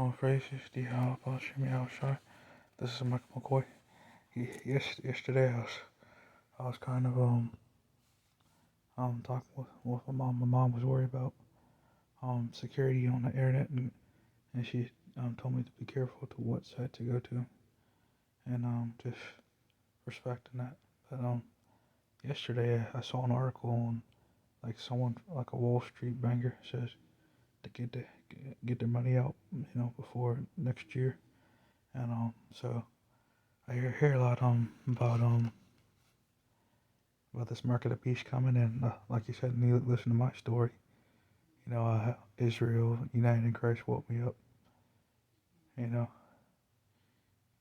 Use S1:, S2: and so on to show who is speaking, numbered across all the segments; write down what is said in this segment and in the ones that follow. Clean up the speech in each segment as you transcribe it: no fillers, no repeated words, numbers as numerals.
S1: All praises, the Shimmy Shai. This is Michael McCoy. Yesterday I was kind of talking with my mom. My mom was worried about security on the internet, and she told me to be careful to what site to go to, and just respecting that. But yesterday I saw an article on like someone like a Wall Street banker says to get their money out, before next year, and so I hear a lot about this mark of the beast coming, and like you said, you listen to my story. Israel United in Christ woke me up. You know,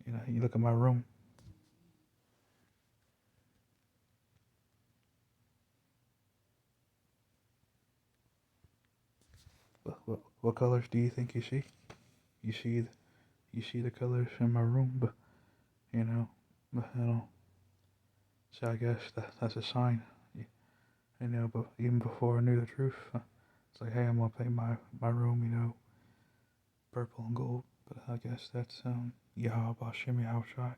S1: you look at my room. What colors do you think you see? You see, you see the colors in my room, but you know, so I guess that's a sign. But even before I knew the truth, it's like, hey, I'm gonna paint my room, purple and gold. But I guess that's Yahweh Hashem Yahushai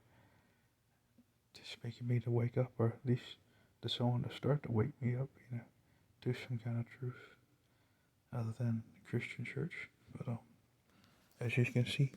S1: just making me to wake up, or at least to someone to start to wake me up, to some kind of truth other than the Christian church. But as you can see,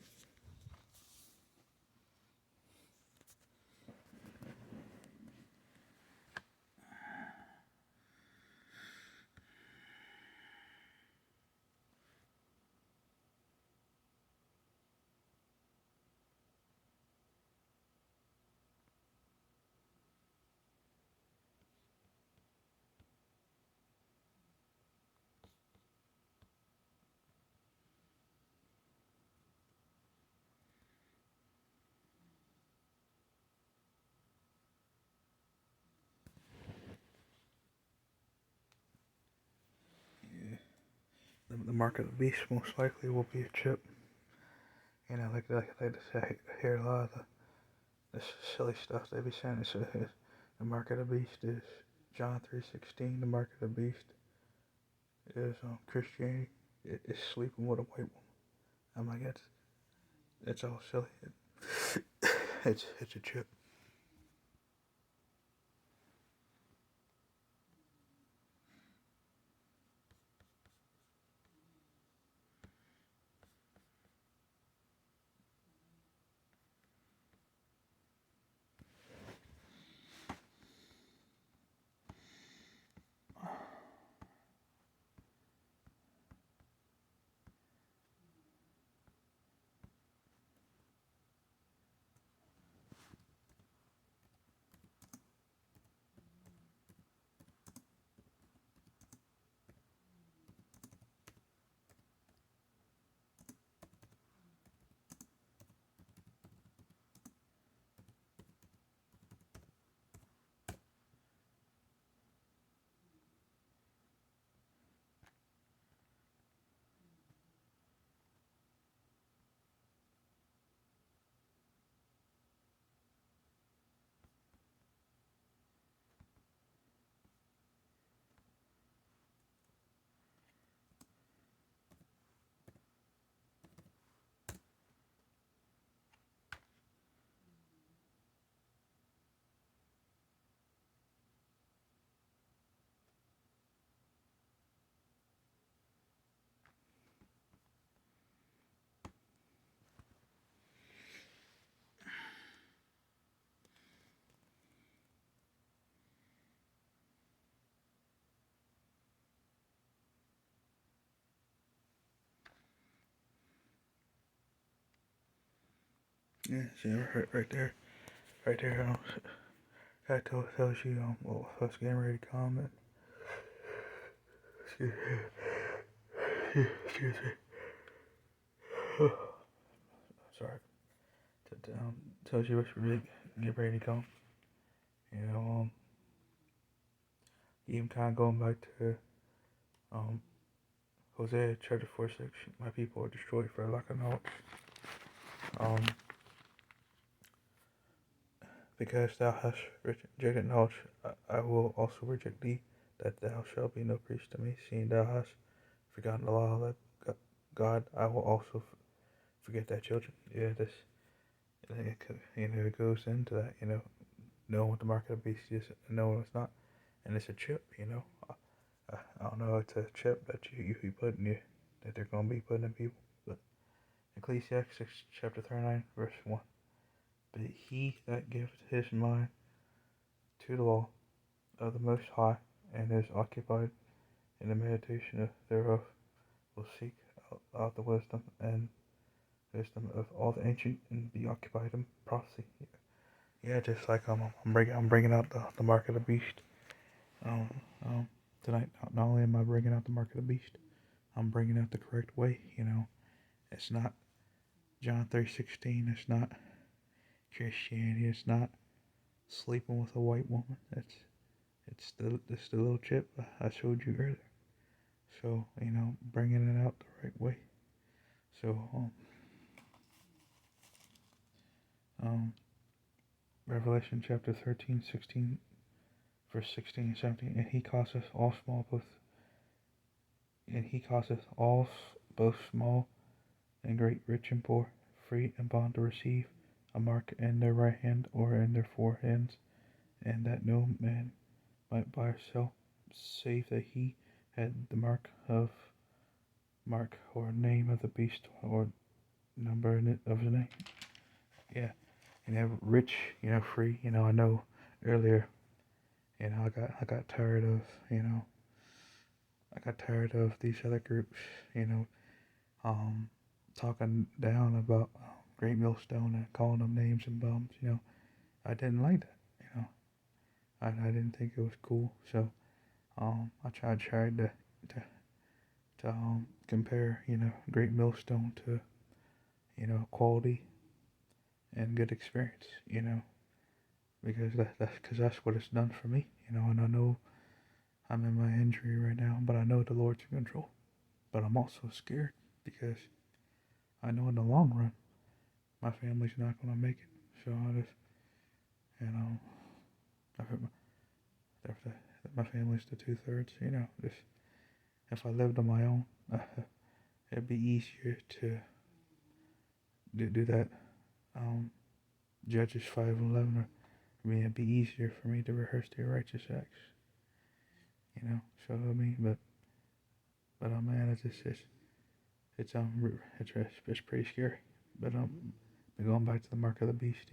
S1: the mark of the beast most likely will be a chip. Like I hear a lot of this silly stuff they be saying. It says the mark of the beast is John 3:16. The mark of the beast is Christianity. It's sleeping with a white woman. I'm like, it's all silly. It's a chip. Yeah, see, right there. That tells you what's getting ready to come. And excuse excuse me. Sorry. Tells you what's really getting ready to come. You know, even kind of going back to Hosea chapter 4:6. My people are destroyed for lack of knowledge. Um, because thou hast rejected knowledge, I will also reject thee, that thou shalt be no priest to me, seeing thou hast forgotten the law of thy God. I will also forget that, children. Yeah, this it goes into that. Knowing what the mark of the beast is, and knowing it's not, and it's a chip. I don't know. It's a chip that you put in you that they're gonna be putting in people. But Ecclesiastes chapter 39 verse 1. But he that giveth his mind to the law of the Most High, and is occupied in the meditation thereof, will seek out the wisdom of all the ancient, and be occupied in prophecy. Yeah, just like I'm bringing out the mark of the beast. Um, Tonight, not only am I bringing out the mark of the beast, I'm bringing out the correct way. It's not John 3:16. It's not Christianity. It's not sleeping with a white woman. It's the little chip I showed you earlier. So bringing it out the right way. So Revelation chapter 13, 16, verse 16 and 17. And he causeth both small and great, rich and poor, free and bond, to receive a mark in their right hand or in their foreheads, and that no man might buy or sell, save that he had the mark or name of the beast, or number in it of the name. Yeah, rich, free. I know earlier, I got tired of, these other groups, talking down about Great Millstone and calling them names and bums. I didn't like that. I didn't think it was cool. So I tried to compare Great Millstone to quality and good experience. Because that's what it's done for me. And I know I'm in my injury right now, but I know the Lord's in control. But I'm also scared because I know in the long run my family's not gonna make it. So I just, my family's the 2/3. Just if I lived on my own, it'd be easier to do that. Judges 5:11. It'd be easier for me to rehearse their righteous acts. So but man, it's pretty scary. But going back to the mark of the beast.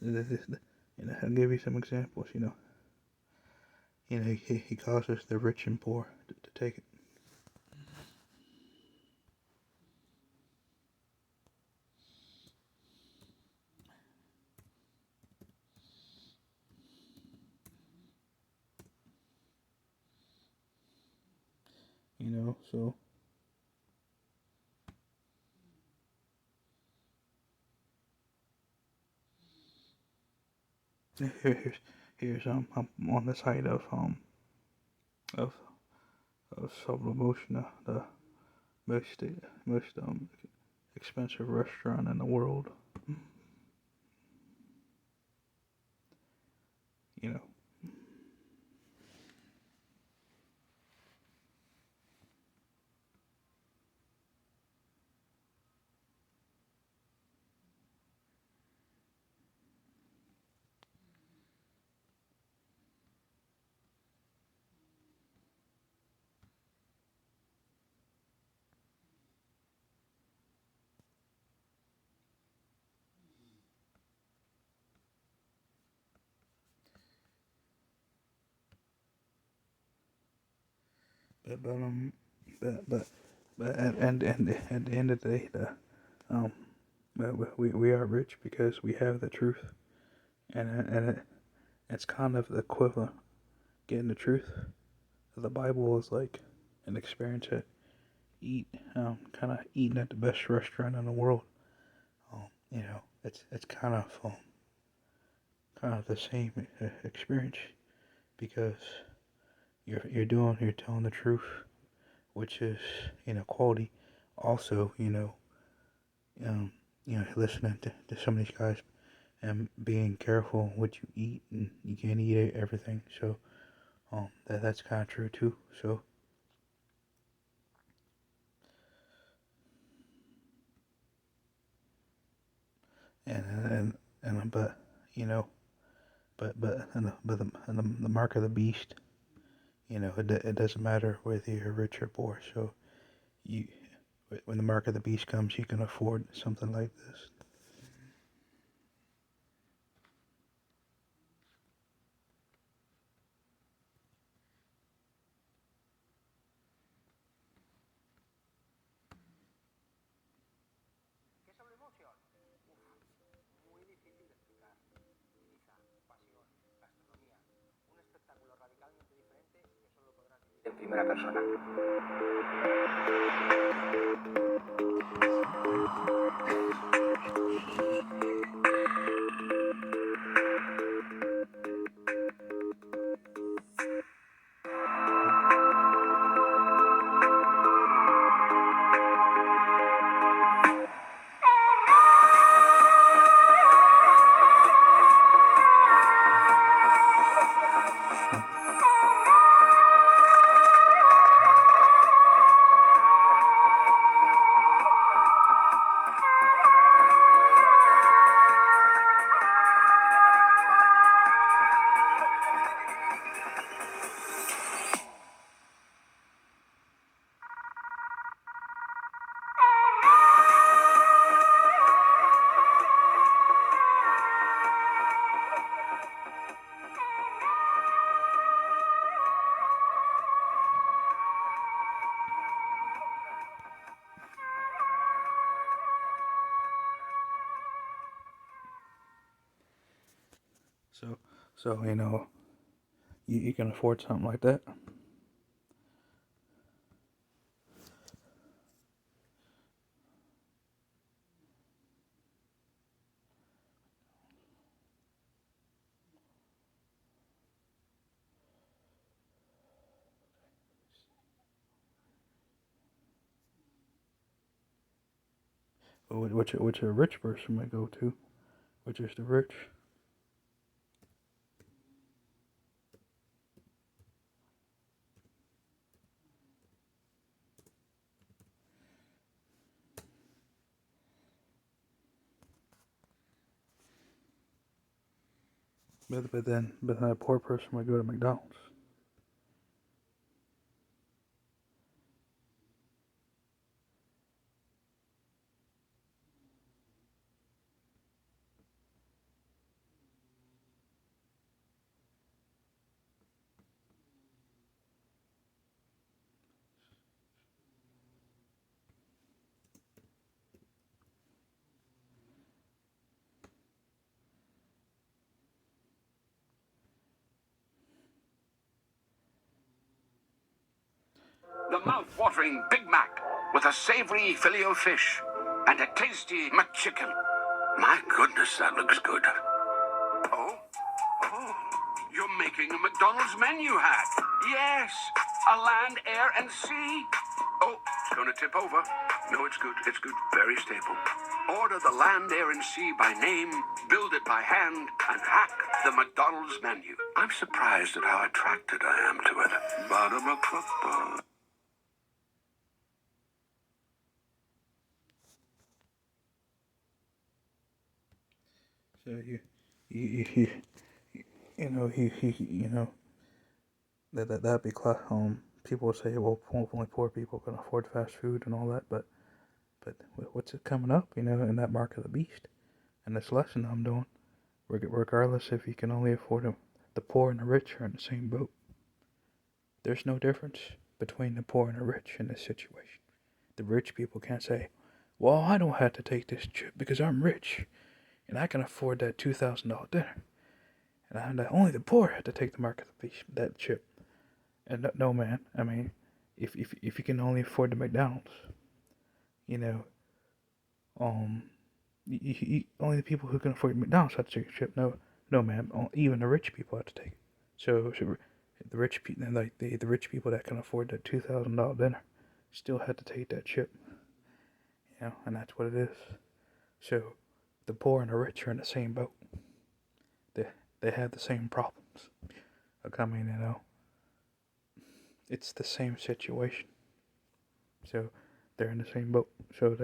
S1: I'll give you some examples. He causes the rich and poor to take it. So here's I'm on the side of of Subtle Motion, the most expensive restaurant in the world. You know, but at the end of the day, we are rich because we have the truth, and it's kind of the equivalent. Getting the truth of the Bible is like an experience at kind of eating at the best restaurant in the world. It's kind of the same experience because you're telling the truth, which is quality. Also, listening to some of these guys and being careful what you eat, and you can't eat everything. So That's kind of true too. So, but you know, the mark of the beast. It doesn't matter whether you're rich or poor. So you, when the mark of the beast comes, you can afford something like this.
S2: En primera persona.
S1: So you can afford something like that. Which a rich person might go to, which is the rich. But then a poor person might go to McDonald's.
S2: The mouth-watering Big Mac with a savory Filet-O-Fish and a tasty McChicken. My goodness, that looks good. Oh, you're making a McDonald's menu hack. Yes, a land, air, and sea. Oh, it's going to tip over. No, it's good. It's good. Very stable. Order the land, air, and sea by name, build it by hand, and hack the McDonald's menu. I'm surprised at how attracted I am to it. Ba-da-ba-ba-ba.
S1: So that'd be class. People would say, well, only poor people can afford fast food and all that, but what's it coming up? In that mark of the beast, and this lesson I'm doing, regardless if you can only afford them, the poor and the rich are in the same boat. There's no difference between the poor and the rich in this situation. The rich people can't say, well, I don't have to take this trip because I'm rich and I can afford that $2,000 dinner. And only the poor have to take the mark of the beast, that chip. And no, man. I mean, if you can only afford the McDonald's, you know, um, only the people who can afford McDonald's have to take a chip. No, man. Even the rich people have to take it. So the rich people, like the rich people that can afford that $2,000 dinner, still had to take that chip. And that's what it is. So the poor and the rich are in the same boat. They have the same problems. I mean, it's the same situation. So they're in the same boat. So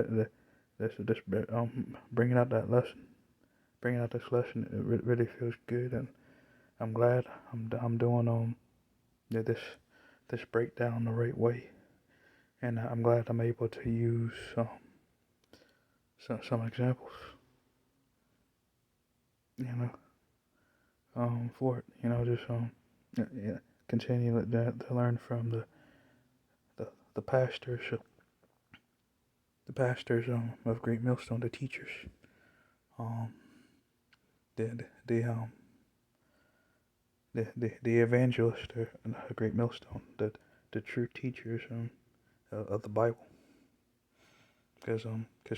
S1: this bringing out that lesson, bringing out this lesson, it really feels good, and I'm glad I'm doing this breakdown the right way, and I'm glad I'm able to use some examples, you know, for it, just yeah, continue to learn from the pastors, of Great Millstone, the teachers, um, the the evangelist of Great Millstone, the true teachers of the Bible, because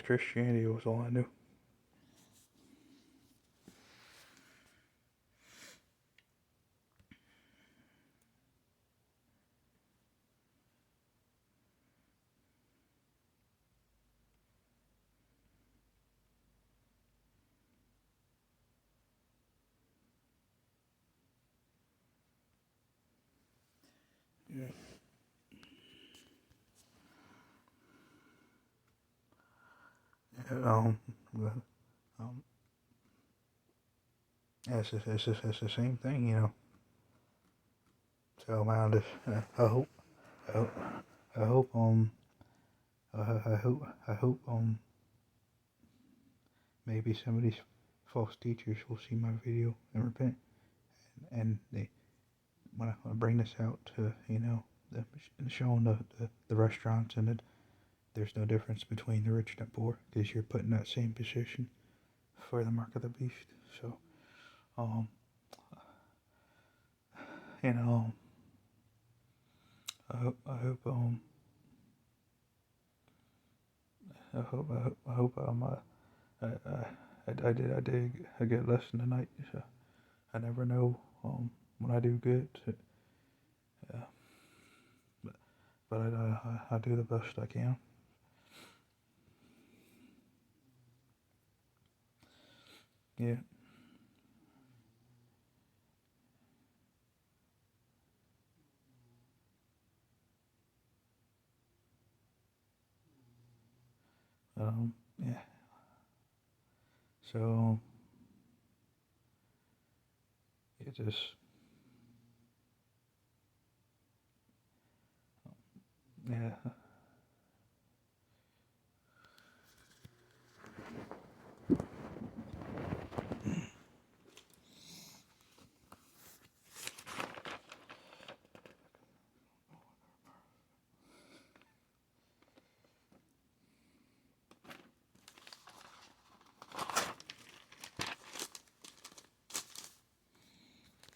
S1: Christianity was all I knew. Yeah. But, um, it's the same thing, So man, I hope, I hope, I hope, maybe some of these false teachers will see my video and repent, and they when I bring this out to showing the restaurants, and that there's no difference between the rich and the poor, because you're put in that same position for the mark of the beast. So, um, you know, I hope, I hope, I did a good lesson tonight. So I never know, when I do good, so, yeah, but I do the best I can. Yeah. Yeah. So it just, yeah.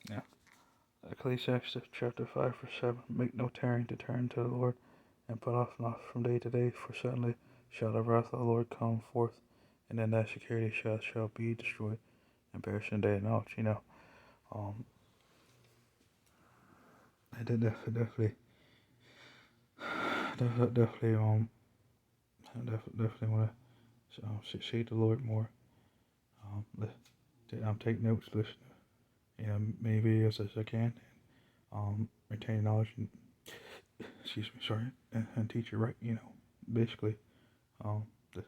S1: Yeah. Ecclesiastes chapter 5 verse 7. Make no tarrying to turn to the Lord, and put off not from day to day, for suddenly shall the wrath of the Lord come forth, and then that security shall be destroyed and perish in day and knowledge. Um, I did definitely, definitely want to see the Lord more. Take notes, listen, many videos as I can, retain knowledge, and excuse me, sorry, and teach it right. Basically, um, the,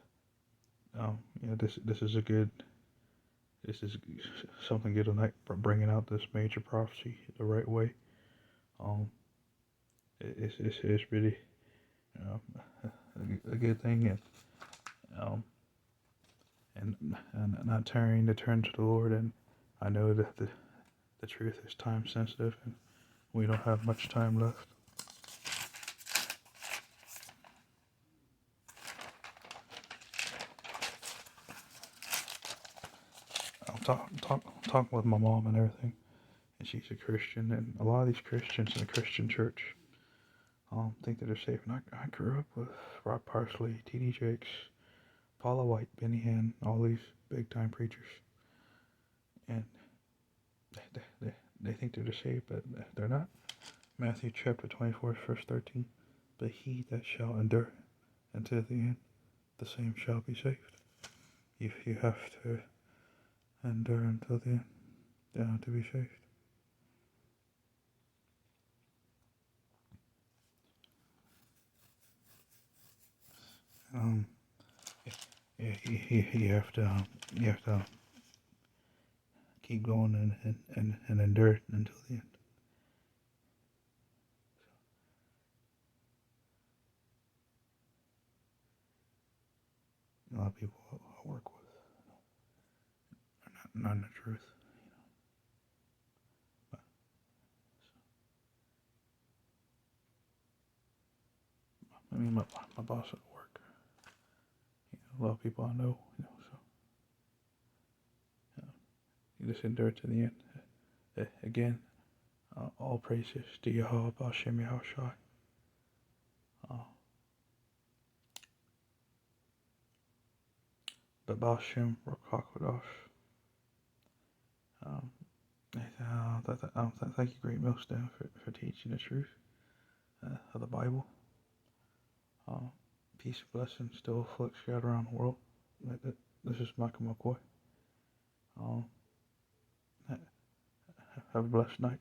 S1: this is a good. This is something good tonight for bringing out this major prophecy the right way. Um, it's really a good thing, and not turning to turn to the Lord. And I know that the truth is time sensitive, and we don't have much time left. I'm talking with my mom and everything, and she's a Christian, and a lot of these Christians in the Christian church think that they're safe. And I grew up with Rob Parsley, T.D. Jakes, Paula White, Benny Hinn, all these big time preachers, and they think they're saved, but they're not. Matthew chapter 24, verse 13. But he that shall endure until the end, the same shall be saved. If you have to endure until the end, to be saved. Um, you have to keep going and endure it until the end. A lot of people I work with are not in the truth. But, I mean, my boss at work, a lot of people I know, so you just endure it to the end. Again, all praises to Yahweh Bashem Yahushai. But Bashem Rakakodosh. Thank you, Great Millstone, for teaching the truth of the Bible. Peace and blessings still afflicts God around the world. This is Michael McCoy. Have a blessed night.